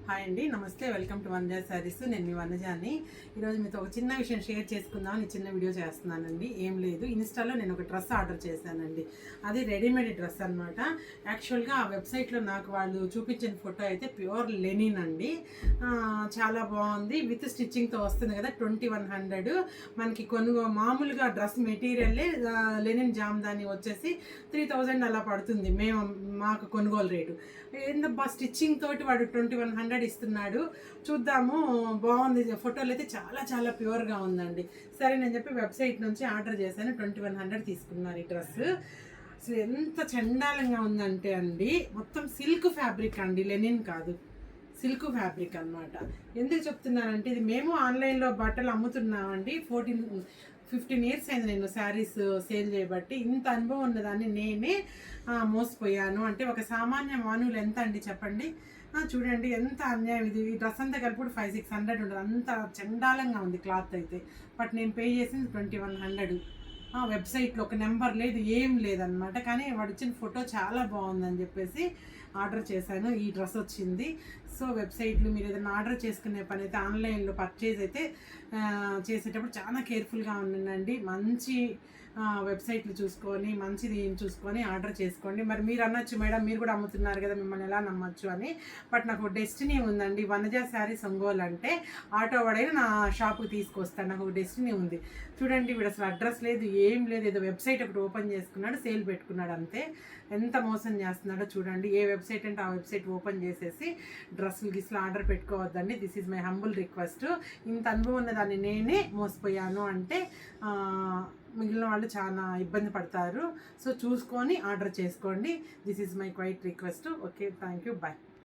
Hi అండి, నమస్తే. Welcome to Vanaja saris. నేను మీ వనజాని. ఈరోజు మీతో ఒక చిన్న విషయం షేర్ చేసుకుందామని చిన్న వీడియో చేస్తున్నానండి. ఏం లేదు, ఇన్స్టాలో నేను ఒక డ్రెస్ ఆర్డర్ చేశానండి. అది రెడీమేడ్ డ్రెస్ అనమాట. యాక్చువల్గా ఆ వెబ్సైట్లో నాకు వాళ్ళు చూపించిన ఫోటో అయితే ప్యూర్ లెనిన్ అండి. చాలా బాగుంది. విత్ స్టిచ్చింగ్తో వస్తుంది కదా. 2100 మనకి మామూలుగా డ్రెస్ మెటీరియల్లే లెనిన్ జామ్దాని వచ్చేసి 3000 అలా పడుతుంది. మాకు కొనుగోలు రేటు ఏందబ్బా, స్టిచ్చింగ్ తోటి వాడు 2100 ఇస్తున్నాడు. చూద్దాము, బాగుంది. ఫోటోలు అయితే చాలా చాలా ప్యూర్గా ఉందండి. సరే నేను చెప్పి వెబ్సైట్ నుంచి ఆర్డర్ చేశాను. 2100 తీసుకున్నారు ఈ డ్రెస్. అసలు ఎంత చండాలంగా ఉందంటే అండి, మొత్తం సిల్క్ ఫ్యాబ్రిక్ అండి, లెనిన్ కాదు, సిల్క్ ఫ్యాబ్రిక్ అనమాట. ఎందుకు చెప్తున్నానంటే, ఇది మేము ఆన్లైన్లో బట్టలు అమ్ముతున్నామండి. 15 ఇయర్స్ అయింది నేను శారీస్ సేల్ చేయబట్టి. ఇంత అనుభవం ఉన్నదాన్ని నేనే మోసపోయాను. అంటే ఒక సామాన్య మానవులు ఎంత అండి చెప్పండి. చూడండి ఎంత అన్యాయం ఇది. ఈ డ్రెస్ అంతా కలిపి 500-600 ఉండదు. అంత చండాలంగా ఉంది క్లాత్ అయితే. బట్ నేను పే చేసింది 2100. వెబ్సైట్లో ఒక నెంబర్ లేదు, ఏం లేదనమాట. కానీ వాడు ఇచ్చిన ఫోటో చాలా బాగుందని చెప్పేసి ఆర్డర్ చేశాను. ఈ డ్రెస్ వచ్చింది. సో వెబ్సైట్లు మీరు ఏదైనా ఆర్డర్ చేసుకునే పని అయితే, ఆన్లైన్లో పర్చేజ్ అయితే చేసేటప్పుడు చాలా కేర్ఫుల్గా ఉండండి. మంచి వెబ్సైట్లు చూసుకొని, మంచిది చూసుకొని ఆర్డర్ చేసుకోండి. మరి మీరు అనొచ్చు, మేడం మీరు కూడా అమ్ముతున్నారు కదా, మిమ్మల్ని ఎలా నమ్మచ్చు అని. బట్ నాకు డెస్టినీ ఉందండి. వనజా శారీస్ ఒంగోలు అంటే ఆటో వాడైనా నా షాప్కి తీసుకొస్తాను. నాకు ఒక డెస్టినీ ఉంది. చూడండి, వీడు అసలు అడ్రస్ లేదు, ఏం లేదు. ఏదో వెబ్సైట్ ఒకటి ఓపెన్ చేసుకున్నాడు, సేల్ పెట్టుకున్నాడు, అంతే. ఎంత మోసం చేస్తున్నాడో చూడండి. ఏ వెబ్సైట్ అంటే ఆ వెబ్సైట్ ఓపెన్ చేసేసి డ్రెస్సులు గిస్లు ఆర్డర్ పెట్టుకోవద్దండి. This is my humble request. ఇంత అనుభవం ఉన్నదాన్ని నేనే మోసపోయాను అంటే మిగిలిన వాళ్ళు చాలా ఇబ్బంది పడతారు. సో చూసుకొని ఆర్డర్ చేసుకోండి. This is my quite request. Okay, thank you, bye.